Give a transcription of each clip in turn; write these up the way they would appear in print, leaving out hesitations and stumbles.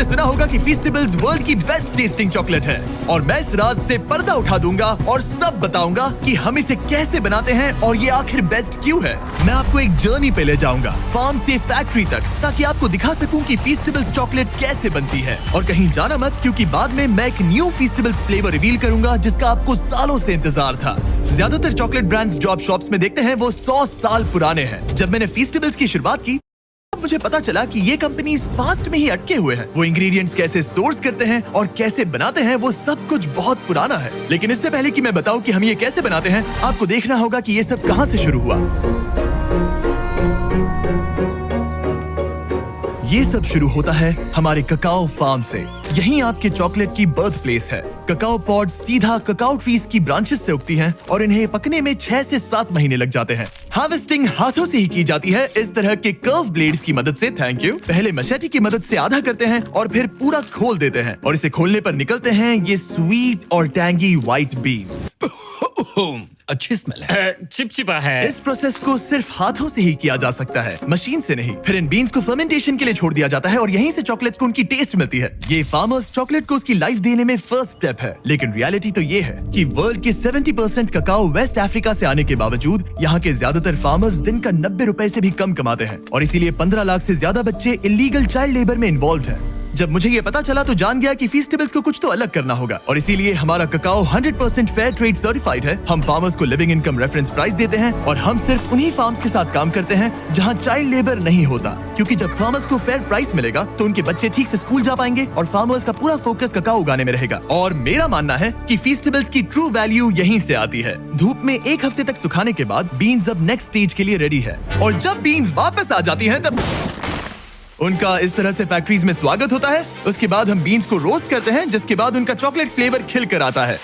आपने सुना होगा कि फीस्टेबल्स वर्ल्ड की बेस्ट टेस्टिंग चॉकलेट है और मैं इस राज से पर्दा उठा दूंगा और सब बताऊंगा कि हम इसे कैसे बनाते हैं और ये आखिर बेस्ट क्यों है। मैं आपको एक जर्नी पे ले जाऊंगा, फार्म से फैक्ट्री तक, ताकि आपको दिखा सकूं कि फीस्टेबल्स चॉकलेट कैसे बनती है। और कहीं जाना मत, क्योंकि बाद में मैं एक न्यू फीस्टेबल्स फ्लेवर रिवील करूंगा जिसका आपको सालों से इंतजार था। ज्यादातर चॉकलेट ब्रांड्स जो आप शॉप्स में देखते हैं वो 100 साल पुराने हैं। जब मैंने फीस्टेबल्स की शुरुआत की मुझे पता चला कि ये कंपनीज पास्ट में ही अटके हुए हैं। वो इंग्रेडिएंट्स कैसे सोर्स करते हैं और कैसे बनाते हैं वो सब कुछ बहुत पुराना है। लेकिन इससे पहले कि मैं बताऊं कि हम ये कैसे बनाते हैं, आपको देखना होगा कि ये सब कहां से शुरू हुआ। ये सब शुरू होता है हमारे ककाओ फार्म से। यहीं आपके चॉकलेट की बर्थ प्लेस है। ककाओ पॉड सीधा ककाओ ट्रीज की ब्रांचेस से उगती हैं और इन्हें पकने में 6 से 7 महीने लग जाते हैं। हार्वेस्टिंग हाथों से ही की जाती है, इस तरह के कर्व ब्लेड्स की मदद से। Thank you. पहले मशेटी की मदद से आधा करते हैं और फिर पूरा खोल देते हैं और इसे खोलने पर निकलते हैं ये स्वीट और टैंगी व्हाइट बीन्स। अच्छी स्मेल है। चिपचिपा है। इस प्रोसेस को सिर्फ हाथों से ही किया जा सकता है, मशीन से नहीं। फिर इन बीन्स को फर्मेंटेशन के लिए छोड़ दिया जाता है और यहीं से चॉकलेट्स को उनकी टेस्ट मिलती है। ये फार्मर्स चॉकलेट को उसकी लाइफ देने में फर्स्ट स्टेप है। लेकिन रियलिटी तो ये है कि वर्ल्ड के 70% ककाओ वेस्ट अफ्रीका से आने के बावजूद यहाँ के ज्यादातर फार्मर्स दिन का 90 रुपए से भी कम कमाते हैं और इसीलिए 15 लाख से ज्यादा बच्चे इलीगल चाइल्ड लेबर में इन्वॉल्व हैं। जब मुझे ये पता चला तो जान गया कि फीस्टेबल्स को कुछ तो अलग करना होगा और इसीलिए हमारा ककाओ 100% फेयर ट्रेड सर्टिफाइड है। हम फार्मर्स को लिविंग इनकम रेफरेंस प्राइस देते हैं और हम सिर्फ उन्हीं फार्म्स के साथ काम करते हैं जहां चाइल्ड लेबर नहीं होता, क्योंकि जब फार्मर्स को फेयर प्राइस मिलेगा तो उनके बच्चे ठीक से स्कूल जा पाएंगे और फार्मर्स का पूरा फोकस ककाओ उगाने में रहेगा। और मेरा मानना है कि फीस्टेबल्स की ट्रू वैल्यू यहीं से आती है। धूप में 1 हफ्ते तक सुखाने के बाद बीन्स अब नेक्स्ट स्टेज के लिए रेडी है और जब बीन्स वापस आ जाती हैं तब उनका इस तरह से फैक्ट्रीज में स्वागत होता है। उसके बाद हम बीन्स को रोस्ट करते हैं, जिसके बाद उनका चॉकलेट फ्लेवर खिल कर आता है।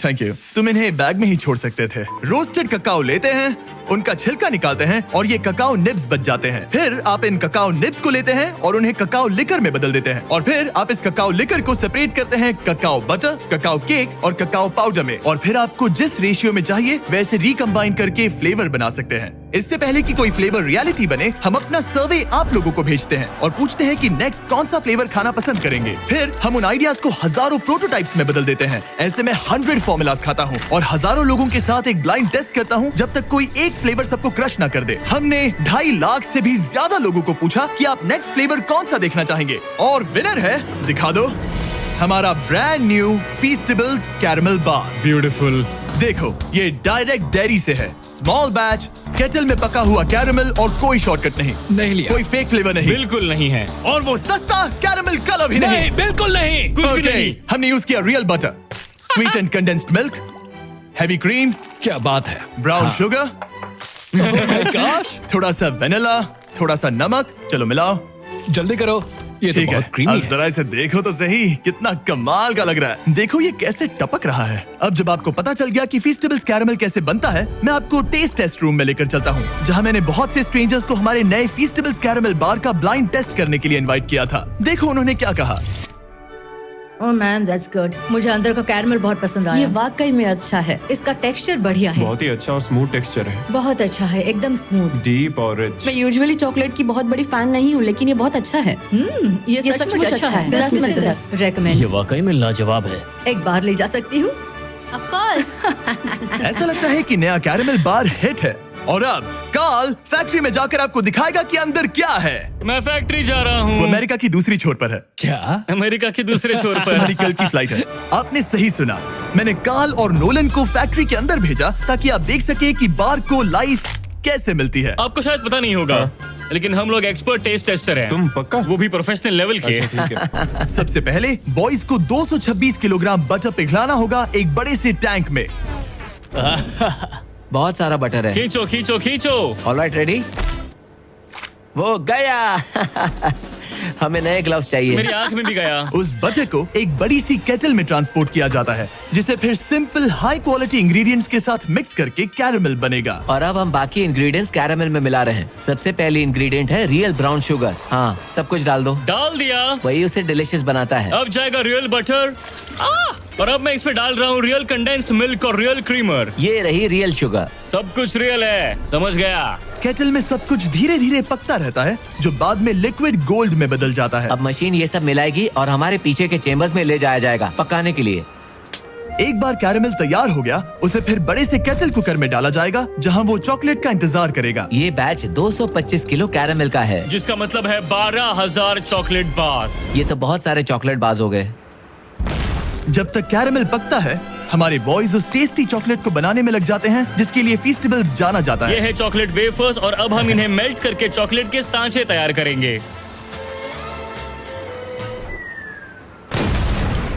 Thank you. तुम इन्हें बैग में ही छोड़ सकते थे। रोस्टेड ककाओ लेते हैं, उनका छिलका निकालते हैं और ये ककाओ निब्स बच जाते हैं। फिर आप इन ककाओ निब्स को लेते हैं और उन्हें ककाओ लिकर में बदल देते हैं और फिर आप इस ककाओ लिकर को सेपरेट करते हैं ककाओ बटर, ककाओ केक और ककाओ पाउडर में। और फिर आपको जिस रेशियो में चाहिए वैसे रिकम्बाइन करके फ्लेवर बना सकते हैं। इससे पहले कि कोई फ्लेवर रियलिटी बने, हम अपना सर्वे आप लोगों को भेजते हैं और पूछते हैं कि नेक्स्ट कौन सा फ्लेवर खाना पसंद करेंगे। फिर हम उन आइडियाज को हजारों प्रोटोटाइप्स में बदल देते हैं। ऐसे में 100 फॉर्मूलाज खाता हूँ और हजारों लोगों के साथ एक ब्लाइंड टेस्ट करता हूँ जब तक कोई एक फ्लेवर सबको क्रश ना कर दे। हमने 2.5 लाख से भी ज्यादा लोगों को पूछा कि आप नेक्स्ट फ्लेवर कौन सा देखना चाहेंगे और विनर है, दिखा दो, हमारा ब्रांड न्यू फीस्टेबल्स कैरमल बार। ब्यूटीफुल। देखो, ये डायरेक्ट डेयरी से है, स्मॉल बैच, केटल में पका हुआ कैरमल और कोई शॉर्टकट नहीं लिया। कोई फेक फ्लेवर नहीं, बिल्कुल नहीं है। और वो सस्ता कैरमल कलर भी नहीं, बिल्कुल नहीं। कुछ भी नहीं। हमने यूज किया real butter, sweet and condensed milk, heavy cream, क्या बात है। ब्राउन शुगर, थोड़ा सा वेनिला, थोड़ा सा नमक। चलो मिलाओ, जल्दी करो, ये तो ठीक है। बहुत क्रीमी अब है। जरा इसे देखो तो सही, कितना कमाल का लग रहा है। देखो ये कैसे टपक रहा है। अब जब आपको पता चल गया कि फीस्टेबल्स कैरमल कैसे बनता है, मैं आपको टेस्ट टेस्ट रूम में लेकर चलता हूँ, जहाँ मैंने बहुत से स्ट्रेंजर्स को हमारे नए फीस्टेबल्स कैरमल बार का ब्लाइंड टेस्ट करने के लिए इनवाइट किया था। देखो उन्होंने क्या कहा। ओह मैम, दैट्स गुड। मुझे अंदर का कैरमल बहुत पसंद आया। ये वाकई में अच्छा है। इसका टेक्सचर बढ़िया है। बहुत ही अच्छा और स्मूथ टेक्सचर है। बहुत अच्छा है, एकदम स्मूथ। डीप और रिच। मैं यूजुअली चॉकलेट की बहुत बड़ी फैन नहीं हूँ, लेकिन ये बहुत अच्छा है। ये सचमुच अच्छा है। 10 में से 10 रेकमेंड। ये वाकई में लाजवाब है। एक बार ले जा सकती हूँ। Of course. ऐसा लगता है कि नया कैरमल बार हिट है। और अब कार्ल फैक्ट्री में जाकर आपको दिखाएगा कि अंदर क्या है। मैं फैक्ट्री जा रहा हूँ। वो अमेरिका की दूसरी छोर पर है। क्या? अमेरिका के दूसरे छोर पर। तुम्हारी कल की फ्लाइट है। आपने सही सुना, मैंने कार्ल और नोलन को फैक्ट्री के अंदर भेजा ताकि आप देख सके कि बार को लाइफ कैसे मिलती है। आपको शायद पता नहीं होगा, लेकिन हम लोग एक्सपर्ट टेस्ट टेस्टर हैं। तुम पक्का? वो भी प्रोफेशनल लेवल के। अच्छा, ठीक है। सबसे पहले बॉयज को 226 किलोग्राम बटर पिघलाना होगा एक बड़े से टैंक में। बहुत सारा बटर है। खींचो खींचो खींचो। Alright, ready? वो गया। हमें नए ग्लव्स चाहिए। मेरी आंख में भी गया। उस बटर को एक बड़ी सी केटल में ट्रांसपोर्ट किया जाता है, जिसे फिर सिंपल हाई क्वालिटी इंग्रेडिएंट्स के साथ मिक्स करके कैरमल बनेगा। और अब हम बाकी इंग्रेडिएंट्स कैरमल में मिला रहे हैं। सबसे पहली इंग्रेडिएंट है रियल ब्राउन शुगर। हाँ, सब कुछ डाल दो। डाल दिया। वही उसे डिलीशियस बनाता है। अब जाएगा रियल बटर। और अब मैं इसमें डाल रहा हूँ रियल कंडेंस्ड मिल्क और रियल क्रीमर। ये रही रियल शुगर। सब कुछ रियल है, समझ गया। केटल में सब कुछ धीरे धीरे पकता रहता है, जो बाद में लिक्विड गोल्ड में बदल जाता है। अब मशीन ये सब मिलाएगी और हमारे पीछे के चेम्बर्स में ले जाया जाएगा पकाने के लिए। एक बार कैरेमल तैयार हो गया, उसे फिर बड़े से केटल कुकर में डाला जाएगा, जहां वो चॉकलेट का इंतजार करेगा। ये बैच 225 किलो कैरेमल का है। जिसका मतलब है 12,000 चॉकलेट बार्स। ये तो बहुत सारे चॉकलेट बाज हो गए। जब तक कैरेमल पकता है, हमारे बॉयज उस टेस्टी चॉकलेट को बनाने में लग जाते हैं, जिसके लिए फीस्टेबल्स जाना जाता है। ये है चॉकलेट वेफर्स और अब हम इन्हें मेल्ट करके चॉकलेट के सांचे तैयार करेंगे।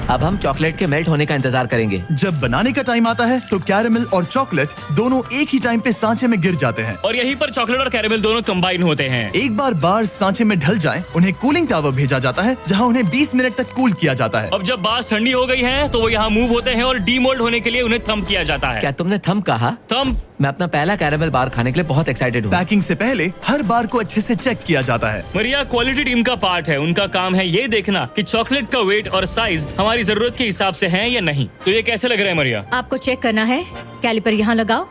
अब हम चॉकलेट के मेल्ट होने का इंतजार करेंगे। जब बनाने का टाइम आता है तो कैरेमल और चॉकलेट दोनों एक ही टाइम पे सांचे में गिर जाते हैं। और यहीं पर चॉकलेट और कैरेमल दोनों कंबाइन होते हैं। एक बार बार्स सांचे में ढल जाएं, उन्हें कूलिंग टावर भेजा जाता है, जहां उन्हें 20 मिनट तक कूल किया जाता है। अब जब बार्स ठंडी हो गई हैं, तो वो यहाँ मूव होते हैं और डीमोल्ड होने के लिए उन्हें थंब किया जाता है। क्या तुमने थम कहा? थंब। मैं अपना पहला कैरेमल बार खाने के लिए बहुत एक्साइटेड हूँ। पैकिंग से पहले हर बार को अच्छे से चेक किया जाता है। मरिया क्वालिटी टीम का पार्ट है। उनका काम है ये देखना कि चॉकलेट का वेट और साइज हमारी जरूरत के हिसाब से है या नहीं। तो ये कैसे लग रहा है मरिया? आपको चेक करना है, कैलिपर यहाँ लगाओ,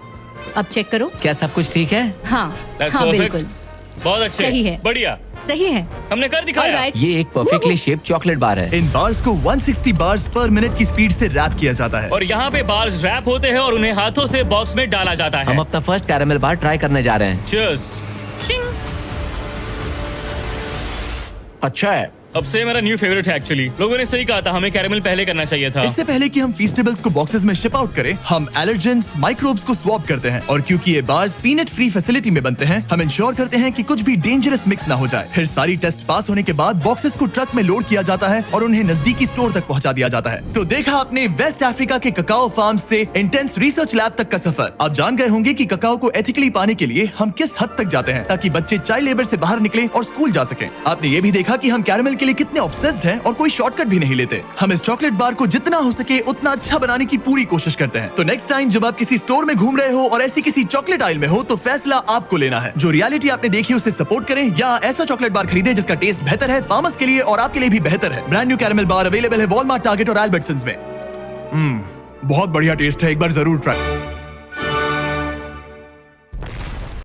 अब चेक करो। क्या सब कुछ ठीक है? हाँ That's हाँ perfect. बिल्कुल बहुत अच्छे। सही है। बढ़िया, सही है। हमने कर दिखाया। Alright. ये एक परफेक्टली शेप्ड चॉकलेट बार है। इन बार्स को 160 बार्स पर मिनट की स्पीड से रैप किया जाता है। और यहाँ पे बार्स रैप होते हैं और उन्हें हाथों से बॉक्स में डाला जाता है। हम अपना फर्स्ट कैरेमल बार ट्राई करने जा रहे हैं। Cheers. अच्छा है। अब से मेरा न्यू फेवरेट है एक्चुअली। लोगों ने सही कहा था, हमें कैरेमल पहले करना चाहिए था। इससे पहले कि हम फीस्टेबल्स को बॉक्सेस में शिप आउट करें, हम एलर्जेंस माइक्रोब्स को स्वैप करते हैं। और क्योंकि ये बार्स पीनट फ्री फैसिलिटी में बनते हैं, हम इंश्योर करते हैं कि कुछ भी डेंजरस मिक्स ना हो जाए। फिर सारी टेस्ट पास होने के बाद बॉक्सेस को ट्रक में लोड किया जाता है और उन्हें नजदीकी स्टोर तक पहुंचा दिया जाता है। तो देखा आपने वेस्ट अफ्रीका के ककाओ फार्म से इंटेंस रिसर्च लैब तक का सफर। आप जान गए होंगे कि ककाओ को एथिकली पाने के लिए हम किस हद तक जाते हैं, ताकि बच्चे चाइल्ड लेबर से बाहर निकले और स्कूल जा सके। आपने ये भी देखा कि हम कैरेमल के लिए कितने ऑब्सेस्ड हैं और कोई शॉर्टकट भी नहीं लेते। हम इस चॉकलेट बार को जितना हो सके उतना अच्छा बनाने की पूरी कोशिश करते हैं। तो नेक्स्ट टाइम जब आप किसी स्टोर में घूम रहे हो और ऐसी किसी चॉकलेट आइल में हो, तो फैसला आपको लेना है। जो रियलिटी आपने देखी उसे सपोर्ट करें, या ऐसा चॉकलेट बार खरीदें जिसका टेस्ट बेहतर है, फार्मर्स के लिए और आपके लिए भी बेहतर है। ब्रांड न्यू कैरेमल बार अवेलेबल है वॉलमार्ट, टारगेट और एल्बर्टसन्स में। बहुत बढ़िया टेस्ट है, एक बार जरूर ट्राई।